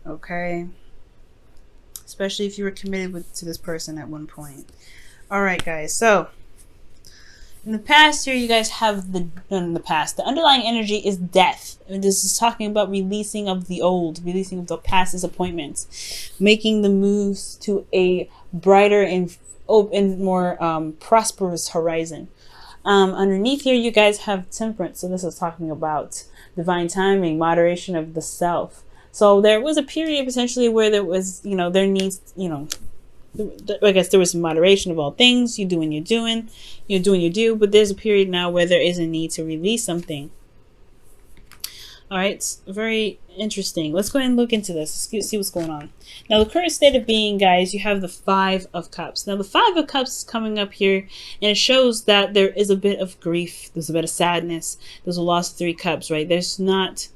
Okay? Especially if you were committed to this person at one point. Alright, guys. So, in the past here, you guys have the underlying energy is death. And this is talking about releasing of the old, releasing of the past disappointments, making the moves to a brighter and more prosperous horizon. Underneath here, you guys have temperance. So this is talking about divine timing, moderation of the self. So there was a period potentially where there was, there needs, I guess there was some moderation of all things. You're doing you do, but there's a period now where there is a need to release something. All right, it's very interesting. Let's go ahead and look into this. Let's see what's going on. Now, the current state of being, guys, you have the Five of Cups. Now, the Five of Cups is coming up here, and it shows that there is a bit of grief. There's a bit of sadness. There's a loss of 3 cups, right? There's not,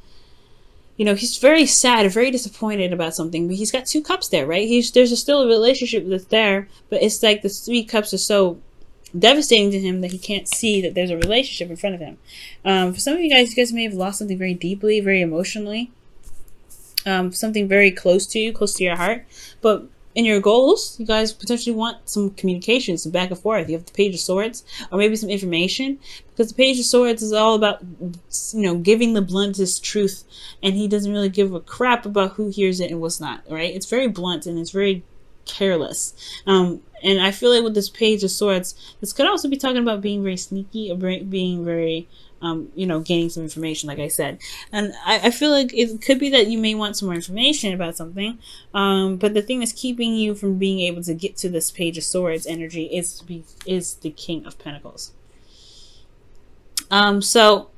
he's very sad, very disappointed about something, but he's got 2 cups there, right? There's still a relationship that's there, but it's like the 3 cups are so devastating to him that he can't see that there's a relationship in front of him. For some of you guys may have lost something very deeply, very emotionally, something very close to you, close to your heart. But in your goals, you guys potentially want some communication, some back and forth. You have the Page of Swords, or maybe some information, because the Page of Swords is all about, giving the bluntest truth, and he doesn't really give a crap about who hears it and what's not, right? It's very blunt and it's very careless. And I feel like with this Page of Swords, this could also be talking about being very sneaky, or being very, gaining some information, like I said. And I feel like it could be that you may want some more information about something. But the thing that's keeping you from being able to get to this Page of Swords energy is the King of Pentacles. So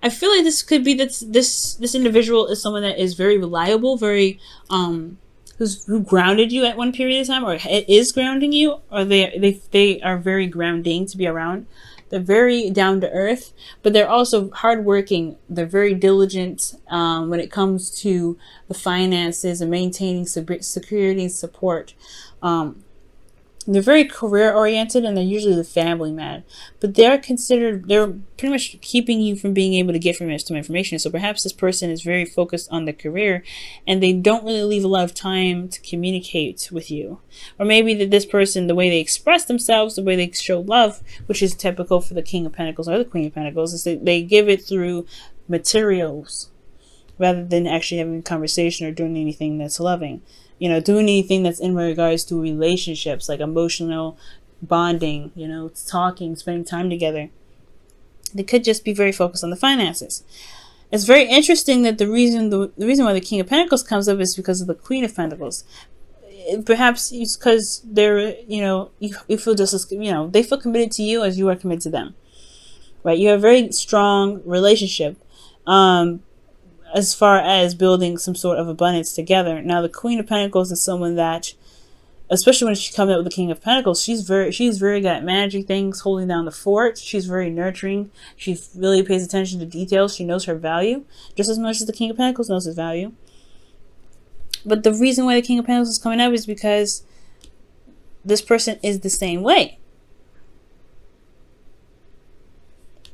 I feel like this could be that this individual is someone that is very reliable, very who grounded you at one period of time, or is grounding you, or they are very grounding to be around. They're very down to earth, but they're also hardworking. They're very diligent when it comes to the finances and maintaining security and support. They're very career oriented, and they're usually the family man, but they're pretty much keeping you from being able to get from some information. So perhaps this person is very focused on the career, and they don't really leave a lot of time to communicate with you. Or maybe that this person, the way they express themselves, the way they show love, which is typical for the King of Pentacles or the Queen of Pentacles, is that they give it through materials rather than actually having a conversation or doing anything that's loving. Doing anything that's in regards to relationships, like emotional bonding, talking, spending time together. They could just be very focused on the finances. It's very interesting that the reason why the King of Pentacles comes up is because of the Queen of Pentacles. Perhaps it's because they're, you feel just as, they feel committed to you as you are committed to them, right? You have a very strong relationship. As far as building some sort of abundance together. Now, the Queen of Pentacles is someone that, especially when she comes up with the King of Pentacles, she's very good at managing things, holding down the fort. She's very nurturing. She really pays attention to details. She knows her value just as much as the King of Pentacles knows his value. But the reason why the King of Pentacles is coming up is because this person is the same way.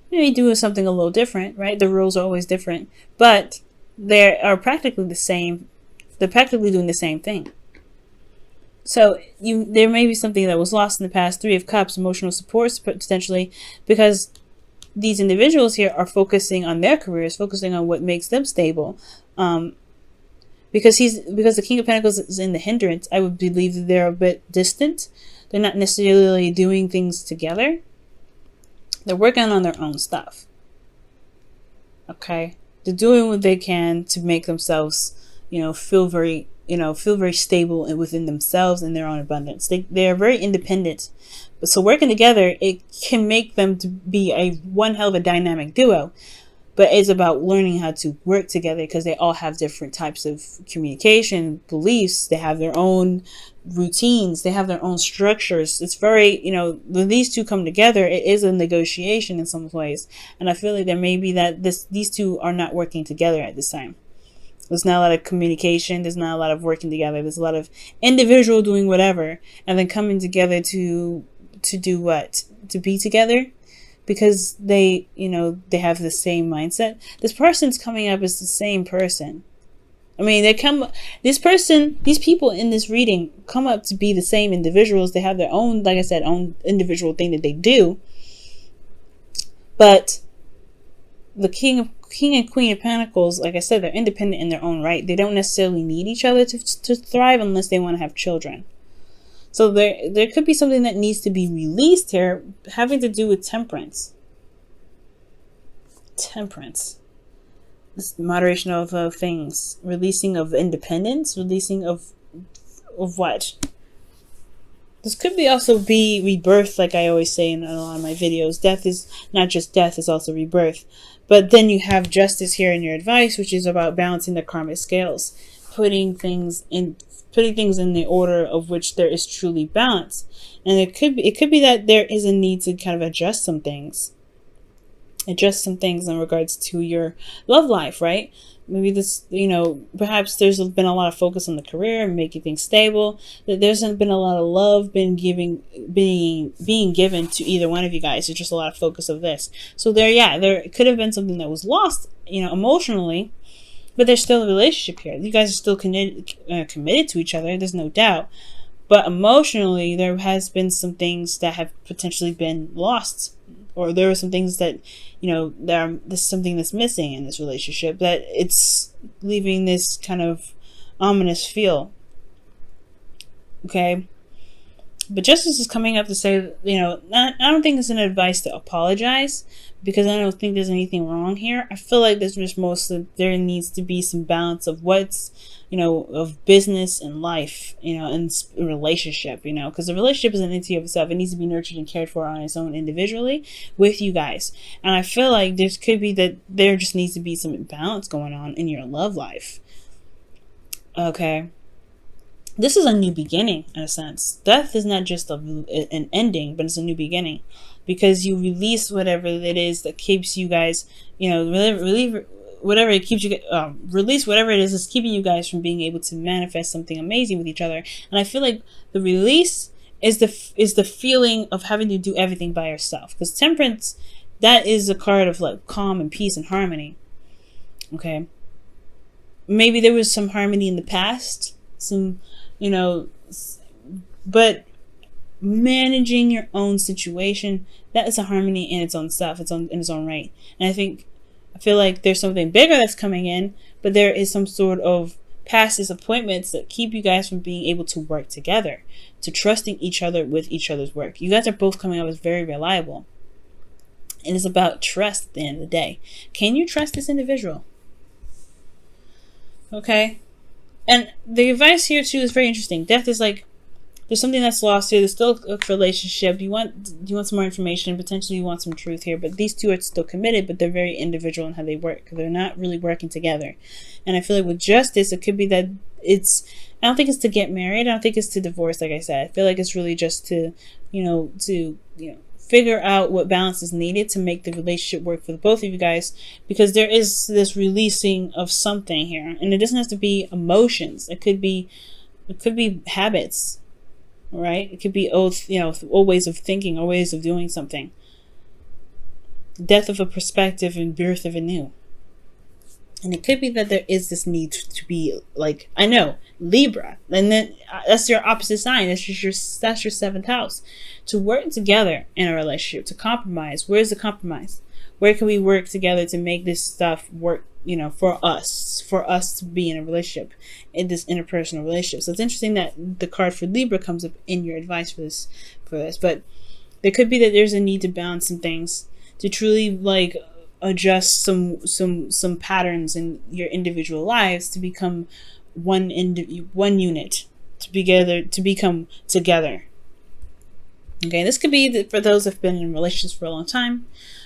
Maybe doing something a little different, right? The rules are always different, but they are practically the same. They're practically doing the same thing. So there may be something that was lost in the past. 3 of Cups, emotional support potentially, because these individuals here are focusing on their careers, focusing on what makes them stable. Because the King of Pentacles is in the hindrance, I would believe that they're a bit distant. They're not necessarily doing things together. They're working on their own stuff. Okay? They're doing what they can to make themselves, feel very stable within themselves and their own abundance. They are very independent. But so working together, it can make them to be one hell of a dynamic duo. But it's about learning how to work together, because they all have different types of communication, beliefs. They have their own routines. They have their own structures. It's very, when these two come together, it is a negotiation in some ways. And I feel like there may be that these two are not working together at this time. There's not a lot of communication. There's not a lot of working together. There's a lot of individual doing whatever, and then coming together to do what? To be together, because they, they have the same mindset. This person's coming up as the same person. I mean, these people in this reading come up to be the same individuals. They have their own, like I said, own individual thing that they do. But the King and Queen of Pentacles, like I said, they're independent in their own right. They don't necessarily need each other to thrive unless they want to have children. So there could be something that needs to be released here, having to do with temperance. Temperance. This moderation of things. Releasing of independence. Releasing of what? This could also be rebirth, like I always say in a lot of my videos. Death is not just death, it's also rebirth. But then you have justice here in your advice, which is about balancing the karmic scales. Putting things in the order of which there is truly balance. And it could be that there is a need to kind of adjust some things. Adjust some things in regards to your love life, right? Maybe this, perhaps there's been a lot of focus on the career and making things stable. That there hasn't been a lot of love being given to either one of you guys. It's just a lot of focus of this. So there could have been something that was lost, emotionally. But there's still a relationship here. You guys are still committed to each other. There's no doubt. But emotionally, there has been some things that have potentially been lost. Or there are some things that, there's something that's missing in this relationship. That it's leaving this kind of ominous feel. Okay? But justice is coming up to say, I don't think it's an advice to apologize, because I don't think there's anything wrong here. I feel like there's just mostly, there needs to be some balance of what's, of business and life, and relationship, because the relationship is an entity of itself. It needs to be nurtured and cared for on its own individually with you guys. And I feel like there could be that there just needs to be some balance going on in your love life. Okay. This is a new beginning, in a sense. Death is not just an ending, but it's a new beginning. Because you release whatever it is that keeps you guys, release whatever it is that's keeping you guys from being able to manifest something amazing with each other. And I feel like the release is the feeling of having to do everything by yourself. Because temperance, that is a card of like calm and peace and harmony. Okay? Maybe there was some harmony in the past. But managing your own situation, that is a harmony in its own self, in its own right. And I feel like there's something bigger that's coming in, but there is some sort of past disappointments that keep you guys from being able to work together, to trusting each other with each other's work. You guys are both coming up as very reliable. And it's about trust at the end of the day. Can you trust this individual? Okay? And the advice here too is very interesting. Death is like, there's something that's lost here. There's still a relationship. You want some more information. Potentially you want some truth here. But these two are still committed, but they're very individual in how they work. They're not really working together. And I feel like with justice, it could be that I don't think it's to get married. I don't think it's to divorce, like I said. I feel like it's really just to, figure out what balance is needed to make the relationship work for the both of you guys, because there is this releasing of something here, and it doesn't have to be emotions. It could be habits, right? It could be old ways of thinking or ways of doing something. Death of a perspective and birth of a new. And it could be that there is this need to be like, I know, Libra, and then that's your opposite sign. That's your seventh house. To work together in a relationship, to compromise. Where's the compromise? Where can we work together to make this stuff work, for us to be in a relationship, in this interpersonal relationship? So it's interesting that the card for Libra comes up in your advice for this. But there could be that there's a need to balance some things, to truly adjust some patterns in your individual lives to become one unit, to become together. Okay, this could be for those that have been in relationships for a long time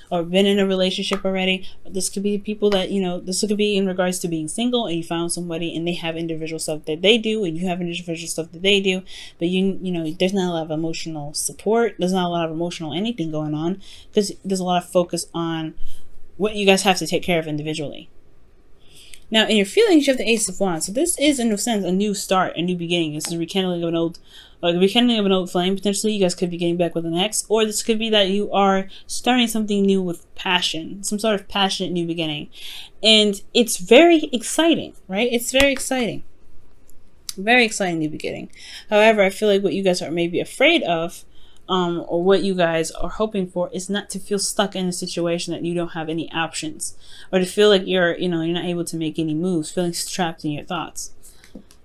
or been in a relationship already. This could be people that, this could be in regards to being single and you found somebody and they have individual stuff that they do and you have individual stuff that they do, but there's not a lot of emotional support. There's not a lot of emotional anything going on because there's a lot of focus on what you guys have to take care of individually. Now, in your feelings, you have the Ace of Wands. So this is, in a sense, a new start, a new beginning. This is a rekindling of an Like rekindling of an old flame. Potentially, you guys could be getting back with an ex, or this could be that you are starting something new with passion, some sort of passionate new beginning, and it's very exciting, right? It's very exciting. Very exciting new beginning. However, I feel like what you guys are maybe afraid of, or what you guys are hoping for, is not to feel stuck in a situation that you don't have any options, or to feel like you're not able to make any moves, feeling trapped in your thoughts,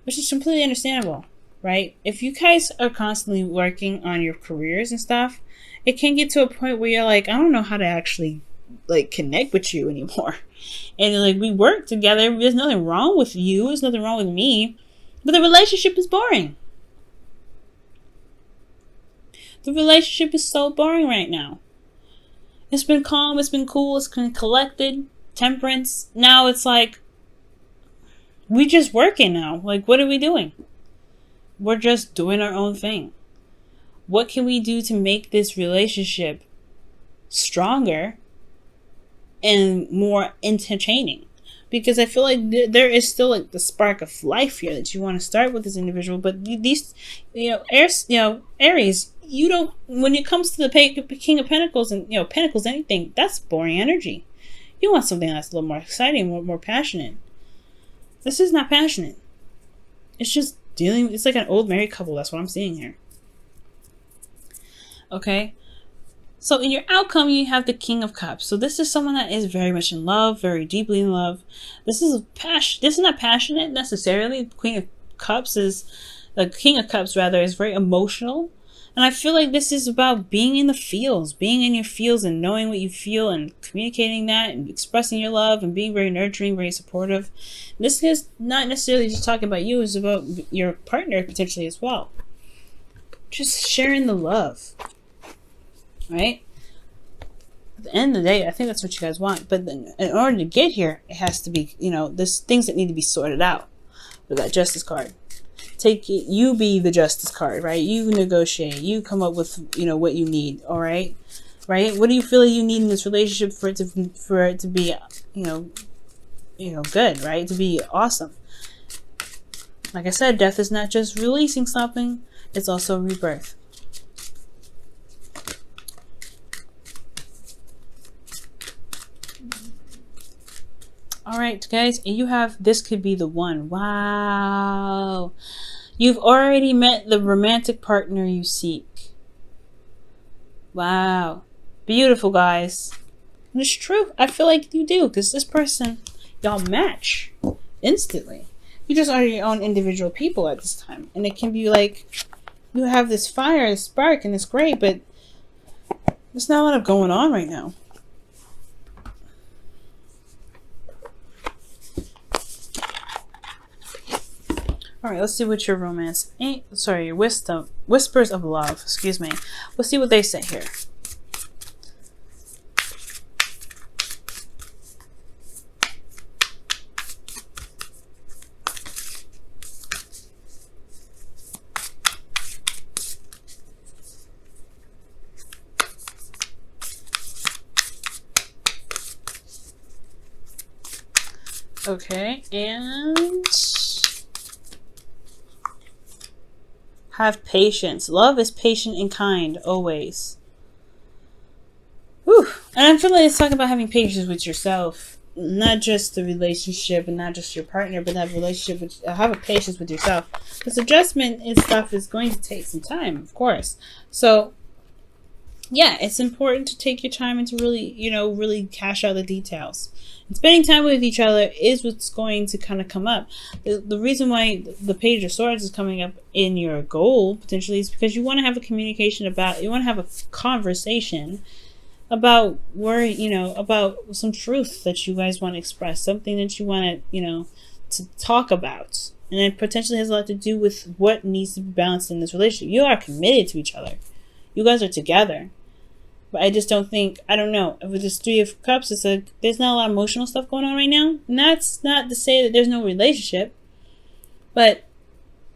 which is completely understandable, right? If you guys are constantly working on your careers and stuff, it can get to a point where you're like, I don't know how to actually like connect with you anymore. And like, we work together. There's nothing wrong with you. There's nothing wrong with me. But the relationship is boring. The relationship is so boring right now. It's been calm. It's been cool. It's been collected. Temperance. Now it's like, we just working now. Like, what are we doing? We're just doing our own thing. What can we do to make this relationship stronger and more entertaining? Because I feel like there is still like the spark of life here that you want to start with this individual. But these, Aries, you don't, when it comes to the King of Pentacles and, Pentacles, anything, that's boring energy. You want something that's a little more exciting, more passionate. This is not passionate. It's just it's like an old married couple. That's what I'm seeing here. Okay. So in your outcome, you have the King of Cups. So this is someone that is very much in love, very deeply in love. This is not passionate necessarily. The King of Cups is very emotional. And I feel like this is about being in the feels, being in your feels and knowing what you feel and communicating that and expressing your love and being very nurturing, very supportive. This is not necessarily just talking about you, it's about your partner potentially as well. Just sharing the love. Right? At the end of the day, I think that's what you guys want. But then in order to get here, it has to be, there's things that need to be sorted out with that Justice card. You be the Justice card, right? You negotiate. You come up with, what you need, all right? Right? What do you feel like you need in this relationship for it to be, good, right? To be awesome. Like I said, death is not just releasing something, it's also rebirth. All right, guys, and you have this could be the one. Wow. You've already met the romantic partner you seek. Wow. Beautiful, guys. And it's true. I feel like you do, because this person, y'all match instantly. You just are your own individual people at this time. And it can be like, you have this fire, this spark, and it's great, but there's not a lot of going on right now. All right, let's see what your romance your whispers of love, excuse me. Let's see what they say here. Okay, and have patience. Love is patient and kind, always. Whew. And I feel like it's talking about having patience with yourself. Not just the relationship and not just your partner, but have a patience with yourself. Because adjustment and stuff is going to take some time, of course. So, yeah, it's important to take your time and to really cash out the details. And spending time with each other is what's going to kind of come up. The reason why the Page of Swords is coming up in your goal, potentially, is because you want to have a you want to have a conversation about about some truth that you guys want to express, something that you want to talk about. And it potentially has a lot to do with what needs to be balanced in this relationship. You are committed to each other. You guys are together. But I just don't think, I don't know, with this Three of Cups, there's not a lot of emotional stuff going on right now. And that's not to say that there's no relationship. But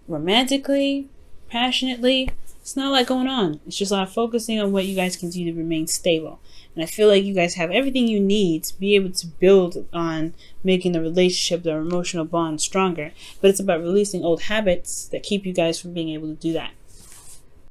romantically, passionately, it's not a lot going on. It's just a lot of focusing on what you guys can do to remain stable. And I feel like you guys have everything you need to be able to build on making the relationship, the emotional bond stronger. But it's about releasing old habits that keep you guys from being able to do that.